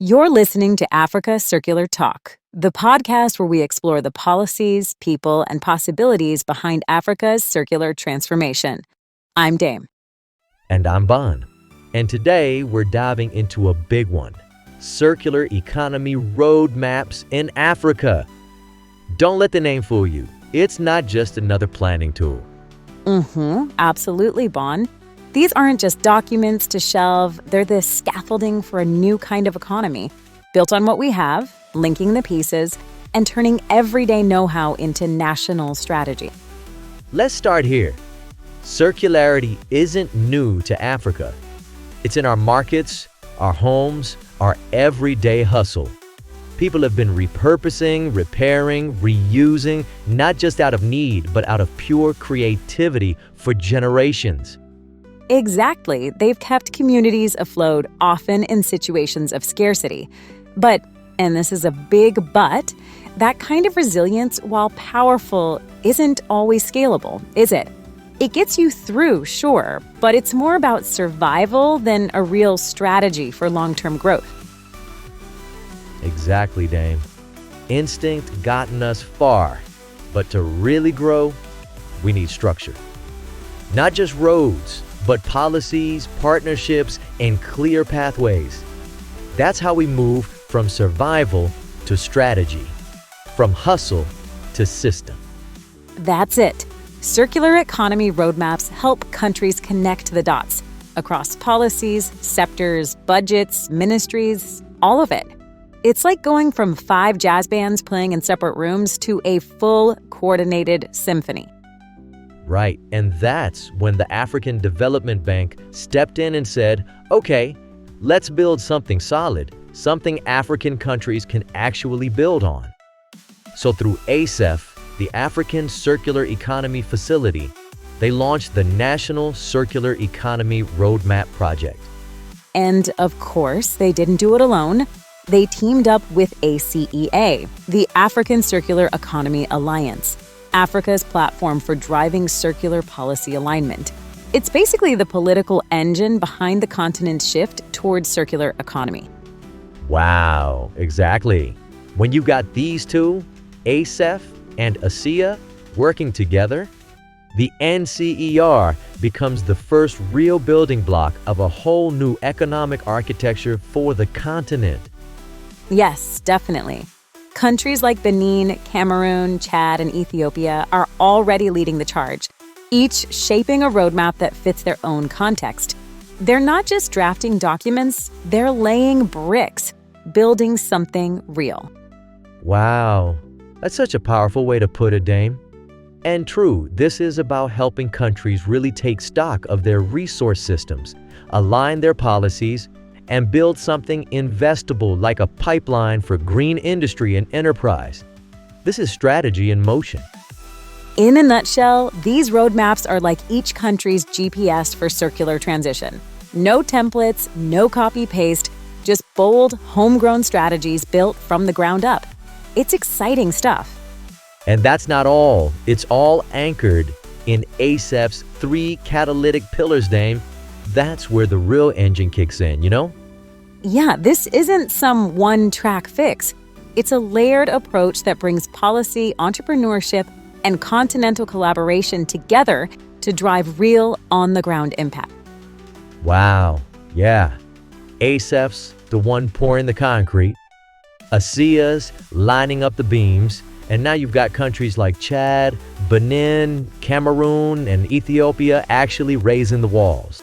You're listening to Africa Circular Talk, the podcast where we explore the policies, people, and possibilities behind Africa's circular transformation. I'm Dame. And I'm Bon. And today we're diving into a big one: circular economy roadmaps in Africa. Don't let the name fool you. It's not just another planning tool. Absolutely, Bon. These aren't just documents to shelve, they're the scaffolding for a new kind of economy, built on what we have, linking the pieces, and turning everyday know-how into national strategy. Let's start here. Circularity isn't new to Africa. It's in our markets, our homes, our everyday hustle. People have been repurposing, repairing, reusing, not just out of need, but out of pure creativity for generations. Exactly. They've kept communities afloat, often in situations of scarcity. But, and this is a big but, that kind of resilience, while powerful, isn't always scalable, is it? It gets you through, sure, but it's more about survival than a real strategy for long-term growth. Exactly, Dame. Instinct gotten us far, but to really grow, we need structure. Not just roads, but policies, partnerships, and clear pathways. That's how we move from survival to strategy, from hustle to system. That's it. Circular economy roadmaps help countries connect the dots across policies, sectors, budgets, ministries, all of it. It's like going from 5 jazz bands playing in separate rooms to a full coordinated symphony. Right, and that's when the African Development Bank stepped in and said, okay, let's build something solid, something African countries can actually build on. So through ACEF, the African Circular Economy Facility, they launched the National Circular Economy Roadmap Project. And of course, they didn't do it alone. They teamed up with ACEA, the African Circular Economy Alliance, Africa's platform for driving circular policy alignment. It's basically the political engine behind the continent's shift towards circular economy. Wow, exactly. When you got these two, ACEF and ASEA, working together, the NCER becomes the first real building block of a whole new economic architecture for the continent. Yes, definitely. Countries like Benin, Cameroon, Chad, and Ethiopia are already leading the charge, each shaping a roadmap that fits their own context. They're not just drafting documents, they're laying bricks, building something real. Wow, that's such a powerful way to put it, Dame. And true, this is about helping countries really take stock of their resource systems, align their policies, and build something investable like a pipeline for green industry and enterprise. This is strategy in motion. In a nutshell, these roadmaps are like each country's GPS for circular transition. No templates, no copy-paste, just bold, homegrown strategies built from the ground up. It's exciting stuff. And that's not all. It's all anchored in ACEF's 3 catalytic pillars, Dame. That's where the real engine kicks in, you know? Yeah, this isn't some one-track fix. It's a layered approach that brings policy, entrepreneurship, and continental collaboration together to drive real, on-the-ground impact. Wow, yeah. ACEF's the one pouring the concrete, ASEA's lining up the beams, and now you've got countries like Chad, Benin, Cameroon, and Ethiopia actually raising the walls.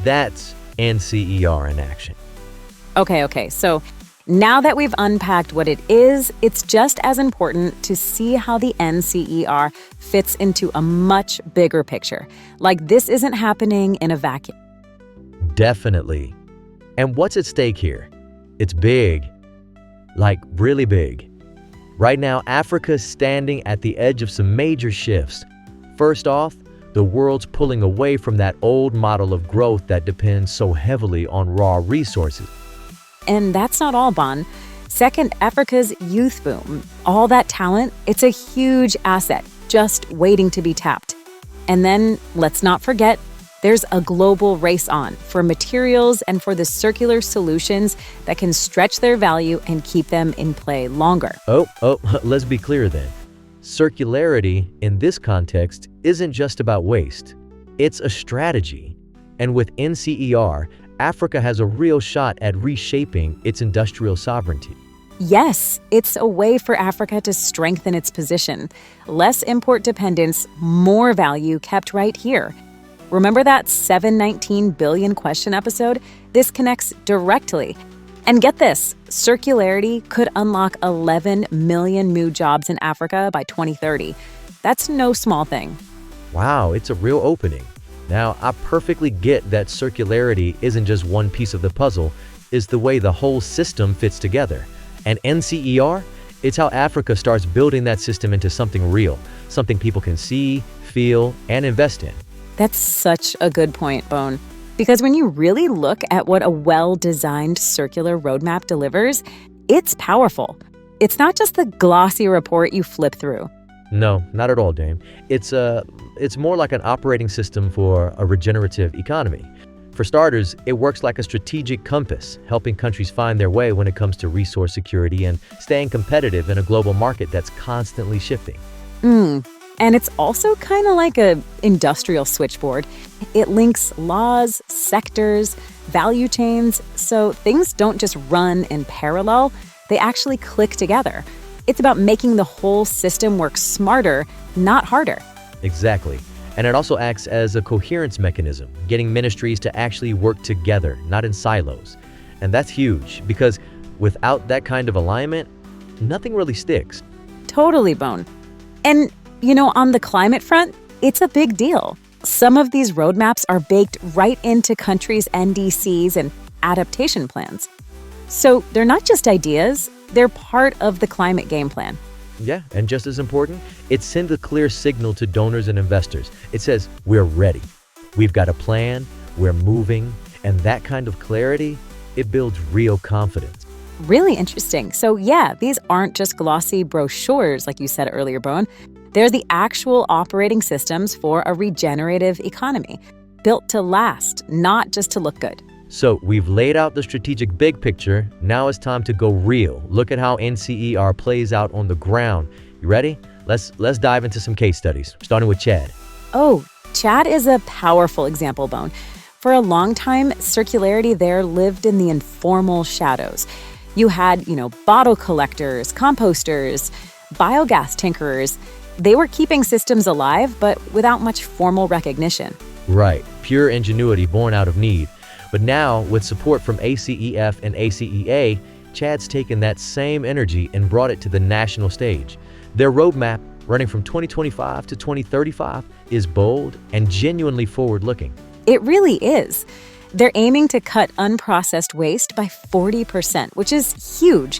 That's NCER in action. Okay, so now that we've unpacked what it is, it's just as important to see how the NCER fits into a much bigger picture. Like, this isn't happening in a vacuum. Definitely. And what's at stake here? It's big. Like, really big. Right now, Africa's standing at the edge of some major shifts. First off, the world's pulling away from that old model of growth that depends so heavily on raw resources. And that's not all, Bon. Second, Africa's youth boom. All that talent, it's a huge asset, just waiting to be tapped. And then, let's not forget, There's a global race on for materials and for the circular solutions that can stretch their value and keep them in play longer. Let's be clear then. Circularity in this context isn't just about waste. It's a strategy. And with NCER, Africa has a real shot at reshaping its industrial sovereignty. Yes, it's a way for Africa to strengthen its position. Less import dependence, more value kept right here. Remember that 719 billion question episode? This connects directly. And get this, circularity could unlock 11 million new jobs in Africa by 2030. That's no small thing. Wow, it's a real opening. Now, I perfectly get that circularity isn't just one piece of the puzzle, it's the way the whole system fits together. And NCER, it's how Africa starts building that system into something real, something people can see, feel, and invest in. That's such a good point, Bone. Because when you really look at what a well-designed circular roadmap delivers, it's powerful. It's not just the glossy report you flip through. No, not at all, Dame. It's more like an operating system for a regenerative economy. For starters, it works like a strategic compass, helping countries find their way when it comes to resource security and staying competitive in a global market that's constantly shifting. And it's also kind of like an industrial switchboard. It links laws, sectors, value chains, so things don't just run in parallel, they actually click together. It's about making the whole system work smarter, not harder. Exactly. And it also acts as a coherence mechanism, getting ministries to actually work together, not in silos. And that's huge, because without that kind of alignment, nothing really sticks. Totally, Bone. And on the climate front, it's a big deal. Some of these roadmaps are baked right into countries' NDCs and adaptation plans. So they're not just ideas, they're part of the climate game plan. Yeah, and just as important, it sends a clear signal to donors and investors. It says, we're ready. We've got a plan, we're moving, and that kind of clarity, it builds real confidence. Really interesting. So yeah, these aren't just glossy brochures like you said earlier, Bone. They're the actual operating systems for a regenerative economy, built to last, not just to look good. So we've laid out the strategic big picture. Now it's time to go real. Look at how NCER plays out on the ground. You ready? Let's dive into some case studies, starting with Chad. Oh, Chad is a powerful example, Bone. For a long time, circularity there lived in the informal shadows. You had, bottle collectors, composters, biogas tinkerers. They were keeping systems alive, but without much formal recognition. Right, pure ingenuity born out of need. But now, with support from ACEF and ACEA, Chad's taken that same energy and brought it to the national stage. Their roadmap, running from 2025 to 2035, is bold and genuinely forward-looking. It really is. They're aiming to cut unprocessed waste by 40%, which is huge.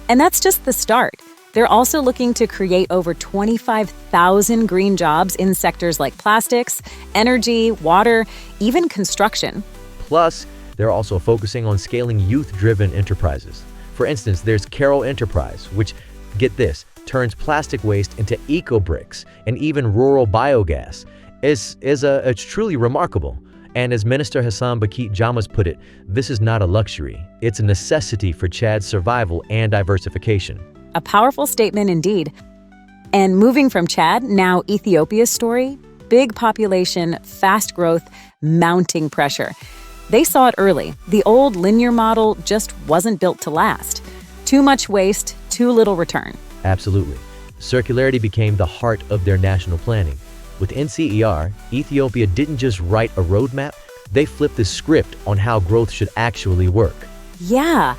And that's just the start. They're also looking to create over 25,000 green jobs in sectors like plastics, energy, water, even construction. Plus, they're also focusing on scaling youth-driven enterprises. For instance, there's Carroll Enterprise, which, get this, turns plastic waste into eco-bricks and even rural biogas. It's truly remarkable. And as Minister Hassan Bakit Jamas put it, this is not a luxury. It's a necessity for Chad's survival and diversification. A powerful statement indeed. And moving from Chad, now Ethiopia's story, big population, fast growth, mounting pressure. They saw it early. The old linear model just wasn't built to last. Too much waste, too little return. Absolutely. Circularity became the heart of their national planning. With NCER, Ethiopia didn't just write a roadmap, they flipped the script on how growth should actually work. Yeah.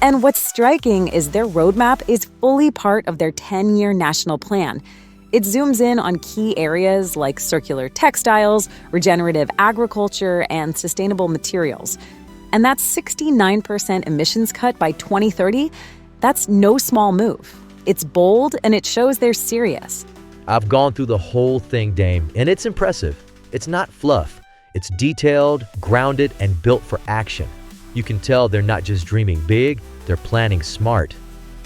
And what's striking is their roadmap is fully part of their 10-year national plan. It zooms in on key areas like circular textiles, regenerative agriculture, and sustainable materials. And that's 69% emissions cut by 2030. That's no small move. It's bold and it shows they're serious. I've gone through the whole thing, Dame, and it's impressive. It's not fluff. It's detailed, grounded, and built for action. You can tell they're not just dreaming big, they're planning smart.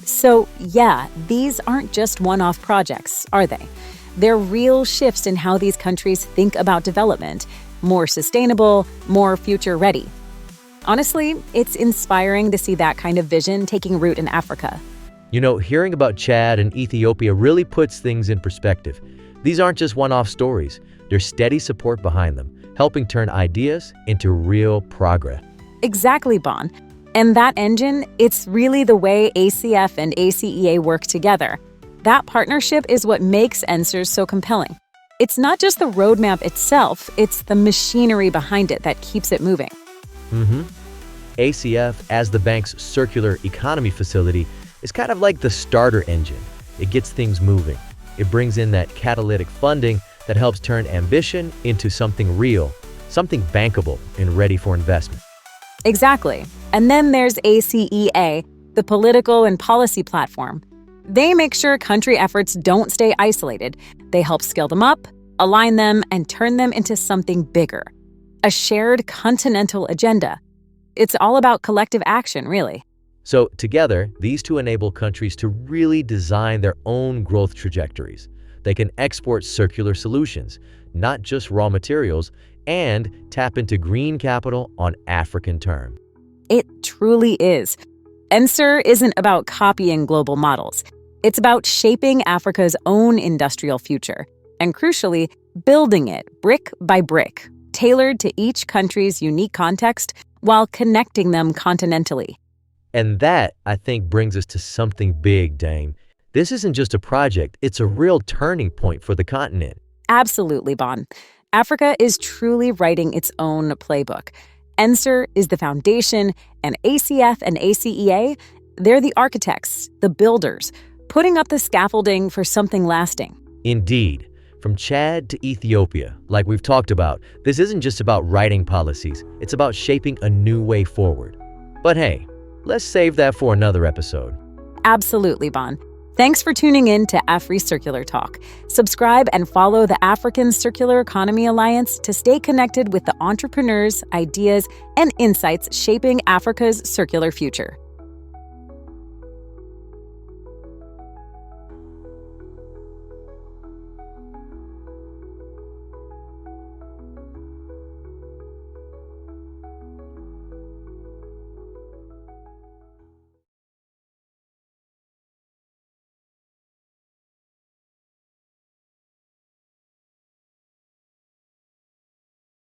So, yeah, these aren't just one-off projects, are they? They're real shifts in how these countries think about development, more sustainable, more future-ready. Honestly, it's inspiring to see that kind of vision taking root in Africa. You know, hearing about Chad and Ethiopia really puts things in perspective. These aren't just one-off stories. There's steady support behind them, helping turn ideas into real progress. Exactly, Bon. And that engine, it's really the way ACF and ACEA work together. That partnership is what makes NSERS so compelling. It's not just the roadmap itself, it's the machinery behind it that keeps it moving. ACF, as the bank's circular economy facility, is kind of like the starter engine. It gets things moving. It brings in that catalytic funding that helps turn ambition into something real, something bankable and ready for investment. Exactly. And then there's ACEA, the political and policy platform. They make sure country efforts don't stay isolated. They help scale them up, align them, and turn them into something bigger. A shared continental agenda. It's all about collective action, really. So together, these two enable countries to really design their own growth trajectories. They can export circular solutions, not just raw materials, and tap into green capital on African terms. It truly is. NSER isn't about copying global models. It's about shaping Africa's own industrial future, and crucially, building it brick by brick, tailored to each country's unique context while connecting them continentally. And that, I think, brings us to something big, Dame. This isn't just a project, it's a real turning point for the continent. Absolutely, Bon. Africa is truly writing its own playbook. NSER is the foundation, and ACF and ACEA, they're the architects, the builders, putting up the scaffolding for something lasting. Indeed. From Chad to Ethiopia, like we've talked about, this isn't just about writing policies, it's about shaping a new way forward. But hey, let's save that for another episode. Absolutely, Bon. Thanks for tuning in to Afri Circular Talk. Subscribe and follow the African Circular Economy Alliance to stay connected with the entrepreneurs, ideas, and insights shaping Africa's circular future.